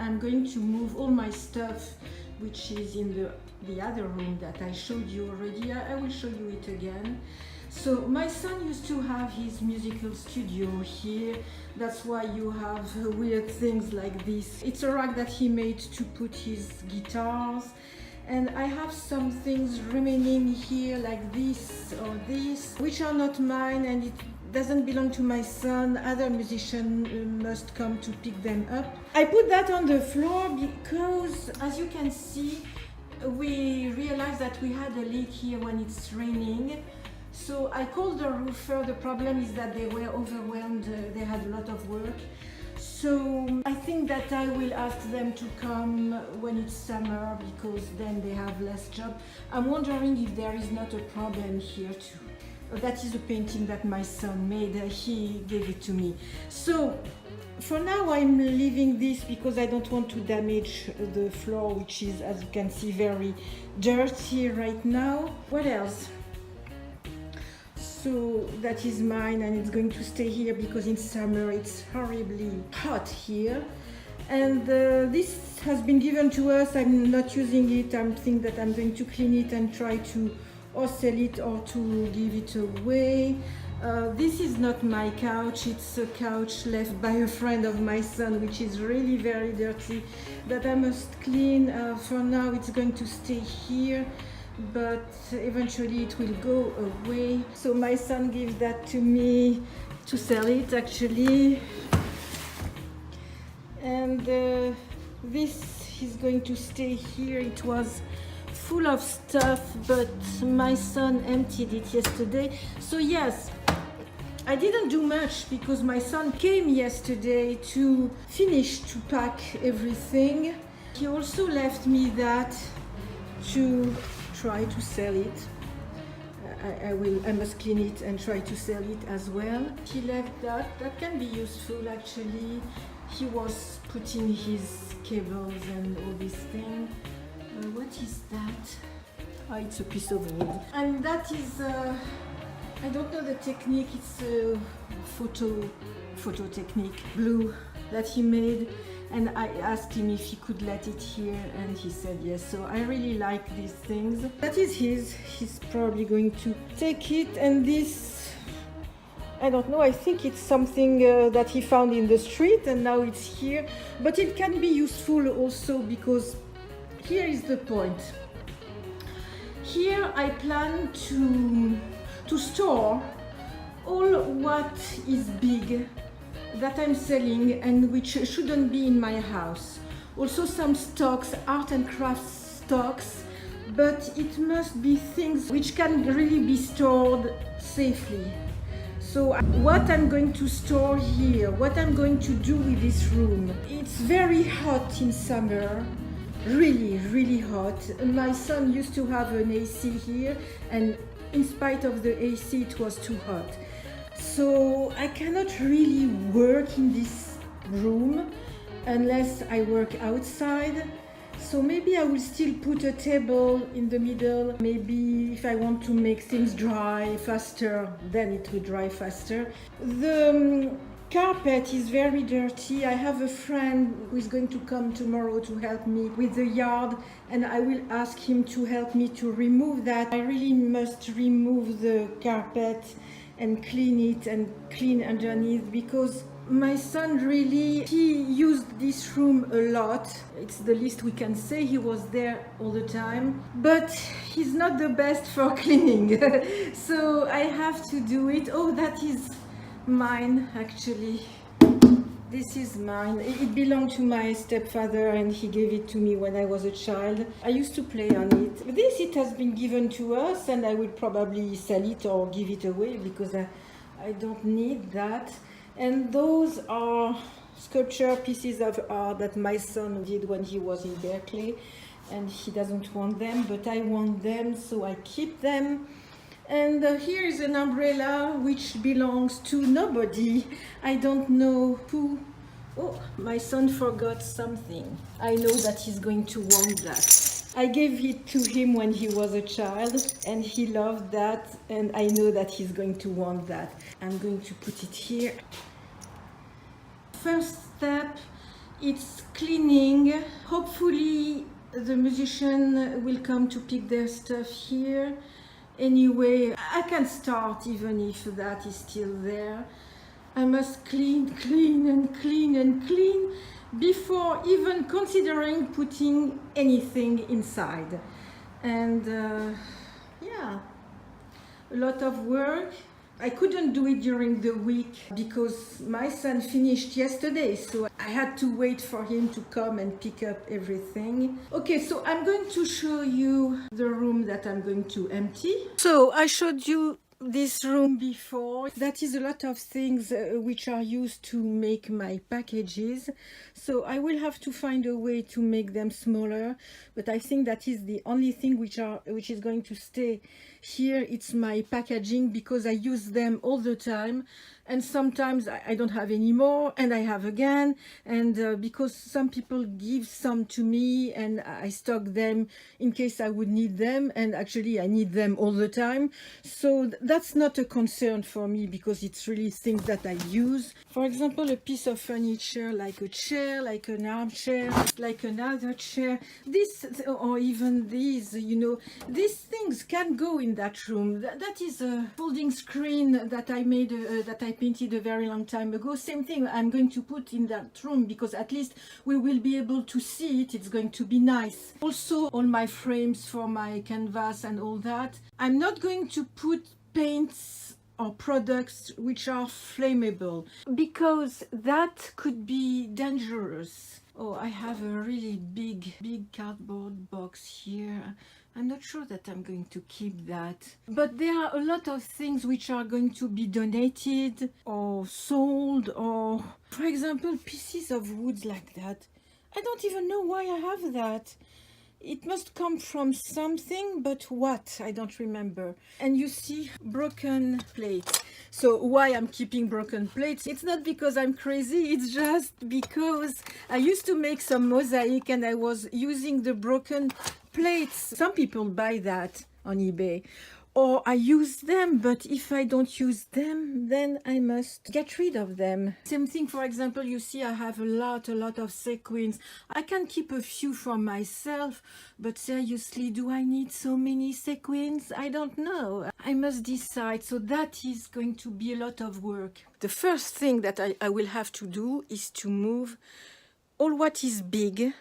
I'm going to move all my stuff, which is in the other room that I showed you already. I will show you it again. So my son used to have his musical studio here. That's why you have weird things like this. It's a rack that he made to put his guitars. And I have some things remaining here like this or this, which are not mine, and it doesn't belong to my son. Other musicians must come to pick them up. I put that on the floor because, as you can see, we realized that we had a leak here when it's raining. So I called the roofer. The problem is that they were overwhelmed. They had a lot of work. So I think that I will ask them to come when it's summer, because then they have less job. I'm wondering if there is not a problem here too. That is a painting that my son made. He gave it to me. So for now I'm leaving this because I don't want to damage the floor, which is, as you can see, very dirty right now. What else? So that is mine, and it's going to stay here because in summer it's horribly hot here. And this has been given to us. I'm not using it. I'm thinking that I'm going to clean it and try to or sell it or to give it away. This is not my couch. It's a couch left by a friend of my son, which is really very dirty, that I must clean. For now it's going to stay here, but eventually it will go away. So my son gives that to me to sell it, actually. And this is going to stay here. It was full of stuff, but my son emptied it yesterday. So yes, I didn't do much because my son came yesterday to finish to pack everything. He also left me that to try to sell it. I must clean it and try to sell it as well. He left that can be useful actually. He was putting his cables and all these things. What is that? Oh, it's a piece of wood. And that is, I don't know the technique, it's a photo technique, glue that he made. And I asked him if he could let it here, and he said yes. So I really like these things. That is his. He's probably going to take it. And this, I don't know, I think it's something that he found in the street and now it's here. But it can be useful also, because here is the point. Here I plan to store all what is big that I'm selling and which shouldn't be in my house. Also some stocks, art and craft stocks, but it must be things which can really be stored safely. So what I'm going to store here, what I'm going to do with this room. It's very hot in summer, really hot. My son used to have an AC here, and in spite of the AC it was too hot. So I cannot really work in this room unless I work outside. So maybe I will still put a table in the middle. Maybe if I want to make things dry faster, then it will dry faster. The carpet is very dirty. I have a friend who is going to come tomorrow to help me with the yard, and I will ask him to help me to remove that. I really must remove the carpet and clean it and clean underneath, because my son really, he used this room a lot. It's the least we can say. He was there all the time, but he's not the best for cleaning. So I have to do it. Oh, that is mine actually. This is mine. It belonged to my stepfather and he gave it to me when I was a child. I used to play on it. This, it has been given to us, and I will probably sell it or give it away because I don't need that. And those are sculpture pieces of art that my son did when he was in Berkeley, and he doesn't want them, but I want them, so I keep them. And here is an umbrella which belongs to nobody. I don't know who. Oh, my son forgot something. I know that he's going to want that. I gave it to him when he was a child, and he loved that, and I know that he's going to want that. I'm going to put it here. First step It's cleaning. Hopefully the musician will come to pick their stuff here. Anyway, I can start even if that is still there. I must clean, clean and clean and clean before even considering putting anything inside. And yeah, a lot of work. I couldn't do it during the week because my son finished yesterday, so I had to wait for him to come and pick up everything. Okay, so I'm going to show you the room that I'm going to empty. So I showed you this room before. That is a lot of things which are used to make my packages, so I will have to find a way to make them smaller, but I think that is the only thing which is going to stay here. It's my packaging because I use them all the time, and sometimes I don't have any more and I have again, and because some people give some to me and I stock them in case I would need them, and actually I need them all the time, so that's not a concern for me because it's really things that I use. For example, a piece of furniture like a chair, like an armchair, like another chair, this, or even these, you know, these things can go in that room. That is a folding screen that I made, that I painted a very long time ago. Same thing I'm going to put in that room because at least we will be able to see it. It's going to be nice. Also, all my frames for my canvas and all that. I'm not going to put paints or products which are flammable because that could be dangerous. Oh, I have a really big cardboard box here. I'm not sure that I'm going to keep that. But there are a lot of things which are going to be donated or sold, or, for example, pieces of wood like that. I don't even know why I have that. It must come from something, but what? I don't remember. And you see broken plates. So why I'm keeping broken plates? It's not because I'm crazy, it's just because I used to make some mosaic and I was using the broken plates. Some people buy that on eBay. Or I use them, but if I don't use them, then I must get rid of them. Same thing, for example, you see I have a lot of sequins. I can keep a few for myself, but seriously, do I need so many sequins? I don't know. I must decide, so that is going to be a lot of work. The first thing that I will have to do is to move all what is big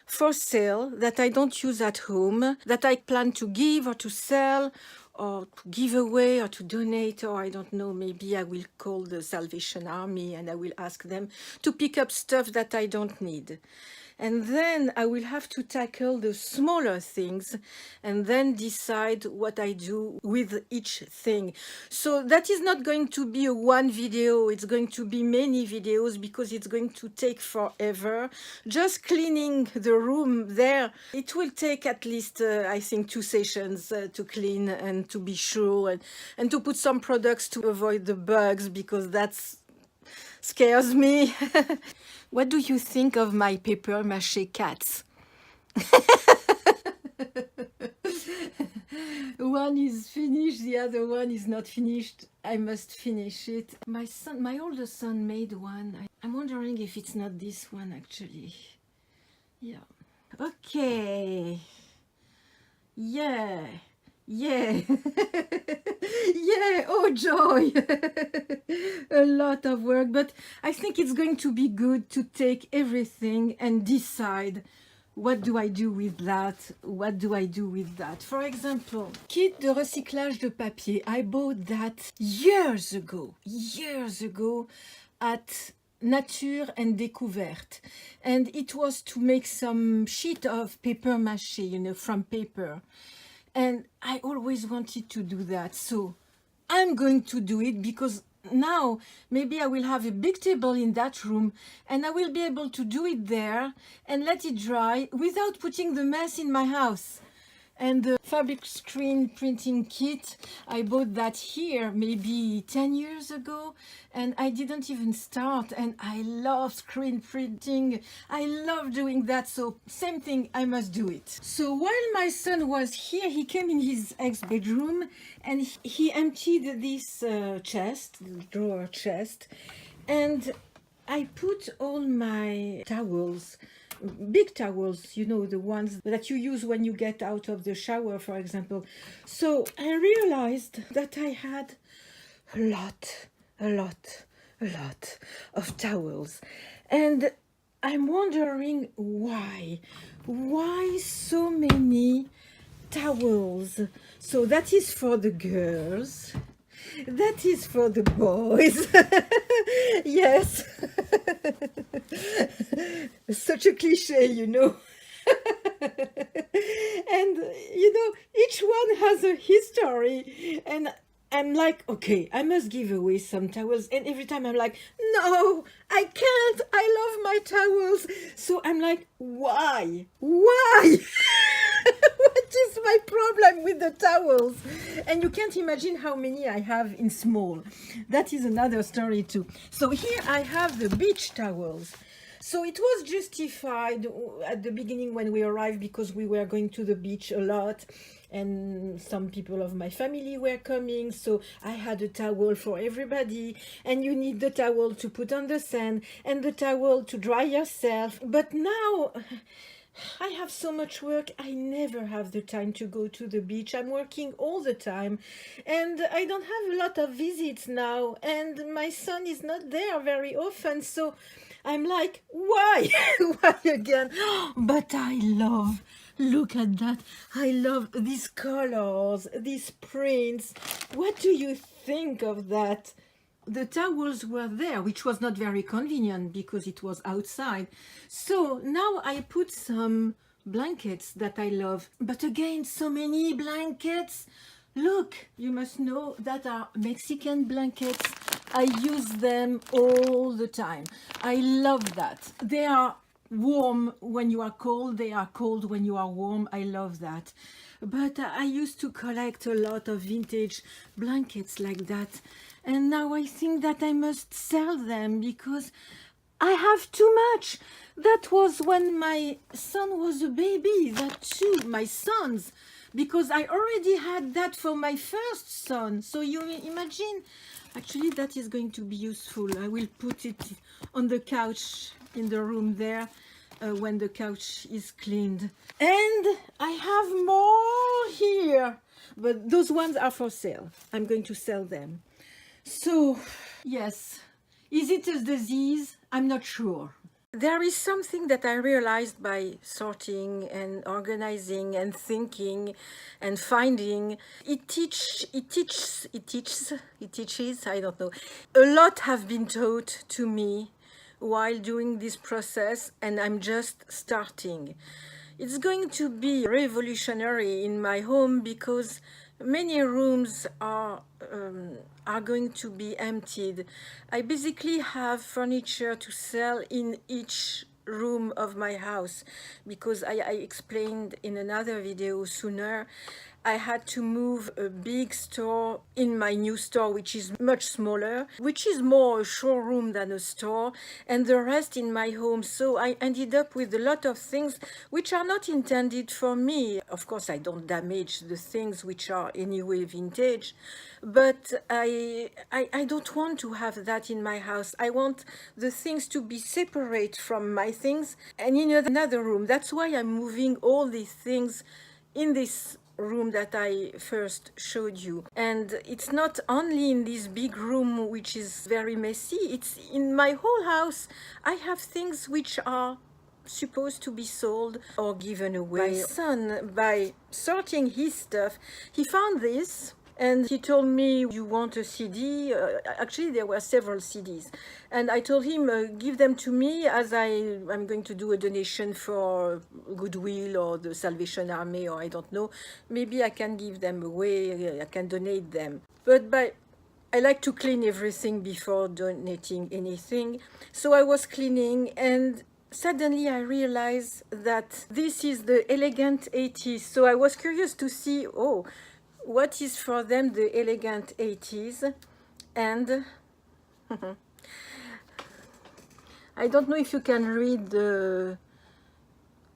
for sale that I don't use at home, that I plan to give or to sell, or to give away or to donate, or I don't know, maybe I will call the Salvation Army and I will ask them to pick up stuff that I don't need. And then I will have to tackle the smaller things and then decide what I do with each thing. So that is not going to be a one video, it's going to be many videos because it's going to take forever. Just cleaning the room there, it will take at least, I think, 2 sessions to clean and to be sure, and to put some products to avoid the bugs because that's scares me. What do you think of my paper mache cats? One is finished, the other one is not finished. I must finish it. My older son made one. I'm wondering if it's not this one actually. Yeah. Okay. Yeah. Yeah. Yeah, oh joy. A lot of work, but I think it's going to be good to take everything and decide what do I do with that, what do I do with that. For example, kit de recyclage de papier. I bought that years ago at Nature and Découverte, and it was to make some sheet of paper mache, you know, from paper. And I always wanted to do that, so I'm going to do it because now maybe I will have a big table in that room and I will be able to do it there and let it dry without putting the mess in my house. And the fabric screen printing kit, I bought that here maybe 10 years ago and I didn't even start, and I love screen printing. I love doing that, so same thing, I must do it. So while my son was here, he came in his ex-bedroom and he emptied this chest, drawer chest, and I put all my towels, big towels, you know, the ones that you use when you get out of the shower, for example. So I realized that I had a lot, a lot, a lot of towels. And I'm wondering why. Why so many towels? So that is for the girls. That is for the boys. Yes. Such a cliche, you know. And you know, each one has a history, and I'm like, okay, I must give away some towels. And every time I'm like, no, I can't, I love my towels. So I'm like, why what is my problem with the towels? And you can't imagine how many I have in small. That is another story too. So here I have the beach towels. So it was justified at the beginning when we arrived, because we were going to the beach a lot and some people of my family were coming. So I had a towel for everybody, and you need the towel to put on the sand and the towel to dry yourself. But now I have so much work, I never have the time to go to the beach. I'm working all the time, and I don't have a lot of visits now, and my son is not there very often. So I'm like, why? Why again? But I love, look at that. I love these colors, these prints. What do you think of that? The towels were there, which was not very convenient because it was outside. So now I put some blankets that I love. But again, so many blankets. Look, you must know that are Mexican blankets. I use them all the time. I love that. They are warm when you are cold, they are cold when you are warm. I love that. But I used to collect a lot of vintage blankets like that, and now I think that I must sell them because I have too much. That was when my son was a baby, that too, my sons, because I already had that for my first son. So you imagine, actually that is going to be useful. I will put it on the couch in the room there when the couch is cleaned. And I have more here, but those ones are for sale. I'm going to sell them. So yes, is it a disease? I'm not sure. There is something that I realized by sorting and organizing and thinking and finding. It teaches, I don't know. A lot have been taught to me while doing this process, and I'm just starting. It's going to be revolutionary in my home because many rooms are going to be emptied. I basically have furniture to sell in each room of my house because I explained in another video sooner, I had to move a big store in my new store, which is much smaller, which is more a showroom than a store, and the rest in my home. So I ended up with a lot of things which are not intended for me. Of course, I don't damage the things which are anyway vintage, but I don't want to have that in my house. I want the things to be separate from my things and in another room. That's why I'm moving all these things in this room that I first showed you. And it's not only in this big room which is very messy, it's in my whole house. I have things which are supposed to be sold or given away. My son, by sorting his stuff, he found this and he told me, you want a CD? Actually, there were several CDs. And I told him, give them to me as I'm going to do a donation for Goodwill or the Salvation Army, or I don't know. Maybe I can give them away, I can donate them. But I like to clean everything before donating anything. So I was cleaning, and suddenly I realized that this is the elegant 80s. So I was curious to see, what is for them the elegant 80s. And I don't know if you can read the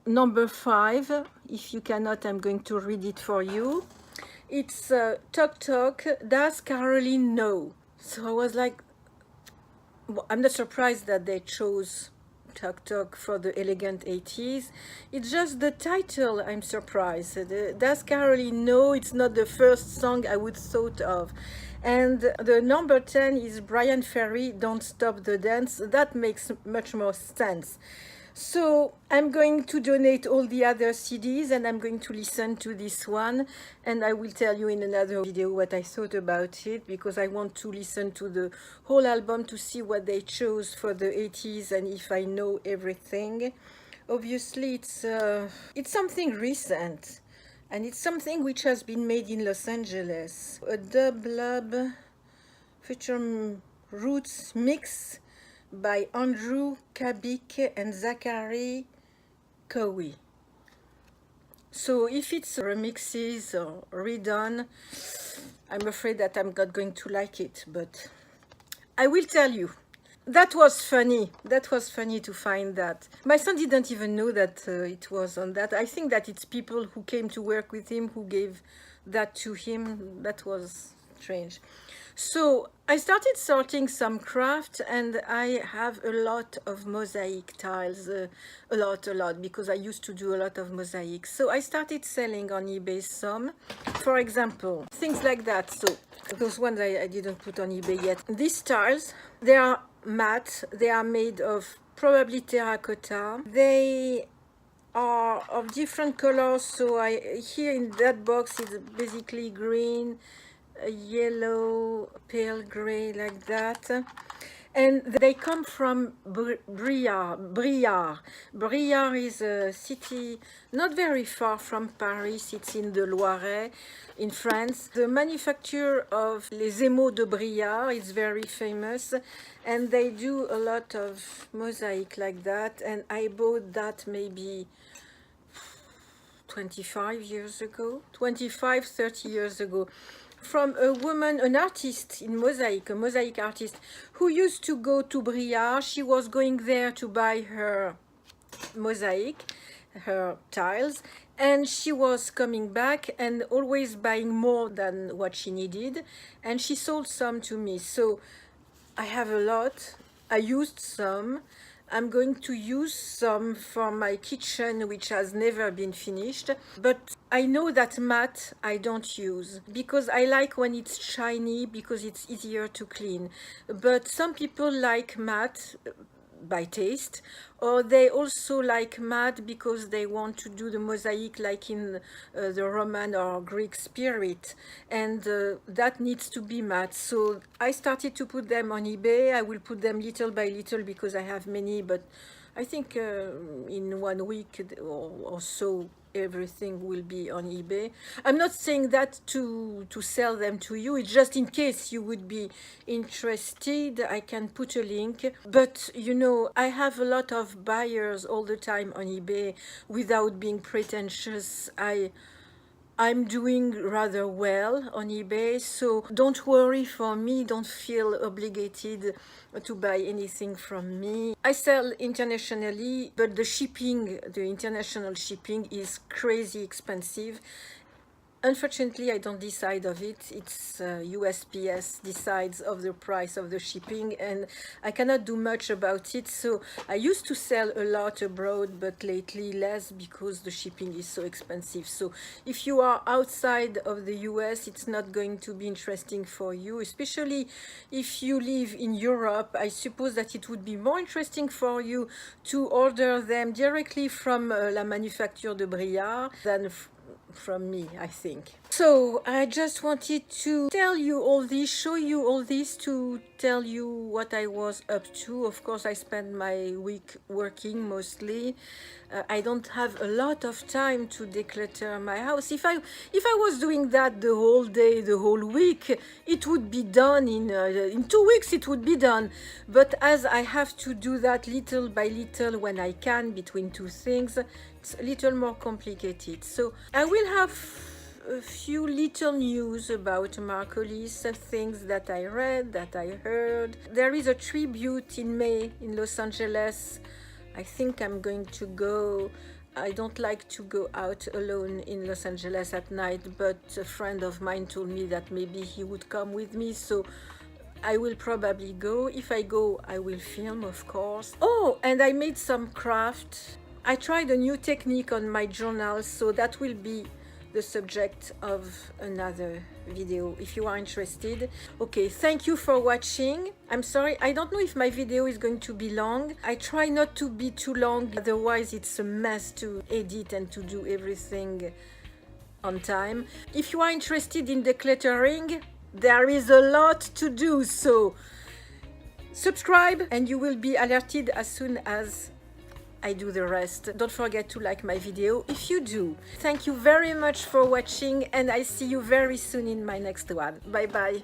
number 5. If you cannot, I'm going to read it for you. It's Toc Toc, does Caroline know? So I was like, I'm not surprised that they chose Tuk Tuk for the elegant 80s. It's just the title I'm surprised. Does Caroline know it's not the first song I would thought of? And the number 10 is Brian Ferry, Don't Stop the Dance. That makes much more sense. So I'm going to donate all the other CDs and I'm going to listen to this one, and I will tell you in another video what I thought about it, because I want to listen to the whole album to see what they chose for the 80s and if I know everything. Obviously it's something recent, and it's something which has been made in Los Angeles. A dub future roots mix by Andrew Kabik and Zachary Cowie. So if it's remixes or redone, I'm afraid that I'm not going to like it, but I will tell you. That was funny. That was funny to find that. My son didn't even know that it was on that. I think that it's people who came to work with him who gave that to him. That was strange. So I started sorting some craft, and I have a lot of mosaic tiles, a lot, because I used to do a lot of mosaics. So I started selling on eBay some, for example, things like that. So those ones I didn't put on eBay yet. These tiles, they are matte, they are made of probably terracotta. They are of different colors, so here in that box is basically green, yellow, pale gray, like that. And they come from Briare. Briare is a city not very far from Paris. It's in the Loiret, in France. The manufacturer of Les Émaux de Briare is very famous, and they do a lot of mosaic like that. And I bought that maybe 25 years ago, 25, 30 years ago, from a woman, an artist in mosaic, a mosaic artist, who used to go to Briare. She was going there to buy her mosaic, her tiles, and she was coming back and always buying more than what she needed, and she sold some to me. So I have a lot. I used some. I'm going to use some for my kitchen, which has never been finished. But I know that matte I don't use, because I like when it's shiny, because it's easier to clean. But some people like matte by taste, or they also like matte because they want to do the mosaic like in the Roman or Greek spirit, and that needs to be matte. So I started to put them on eBay. I will put them little by little because I have many, but I think in 1 week or so everything will be on eBay. I'm not saying that to sell them to you. It's just in case you would be interested. I can put a link. But you know, I have a lot of buyers all the time on eBay. Without being pretentious, I'm doing rather well on eBay, so don't worry for me, don't feel obligated to buy anything from me. I sell internationally, but the international shipping is crazy expensive. Unfortunately, I don't decide of it. It's USPS decides of the price of the shipping, and I cannot do much about it. So I used to sell a lot abroad, but lately less because the shipping is so expensive. So if you are outside of the US, it's not going to be interesting for you, especially if you live in Europe. I suppose that it would be more interesting for you to order them directly from La Manufacture de Briare than from me, I think. So I just wanted to tell you all this, show you all this, to tell you what I was up to. Of course, I spend my week working mostly. I don't have a lot of time to declutter my house. If I was doing that the whole day, the whole week, it would be done in 2 weeks. It would be done. But as I have to do that little by little when I can between two things, it's a little more complicated. So I will have a few little news about Marcolis, things that I read, that I heard. There is a tribute in May in Los Angeles. I think I'm going to go. I don't like to go out alone in Los Angeles at night, but a friend of mine told me that maybe he would come with me, so I will probably go. If I go, I will film, of course. Oh, and I made some craft. I tried a new technique on my journal, so that will be the subject of another video if you are interested. Okay, thank you for watching. I'm sorry, I don't know if my video is going to be long. I try not to be too long, otherwise it's a mess to edit and to do everything on time. If you are interested in decluttering, there is a lot to do, so subscribe and you will be alerted as soon as I do the rest. Don't forget to like my video if you do. Thank you very much for watching, and I see you very soon in my next one. Bye bye.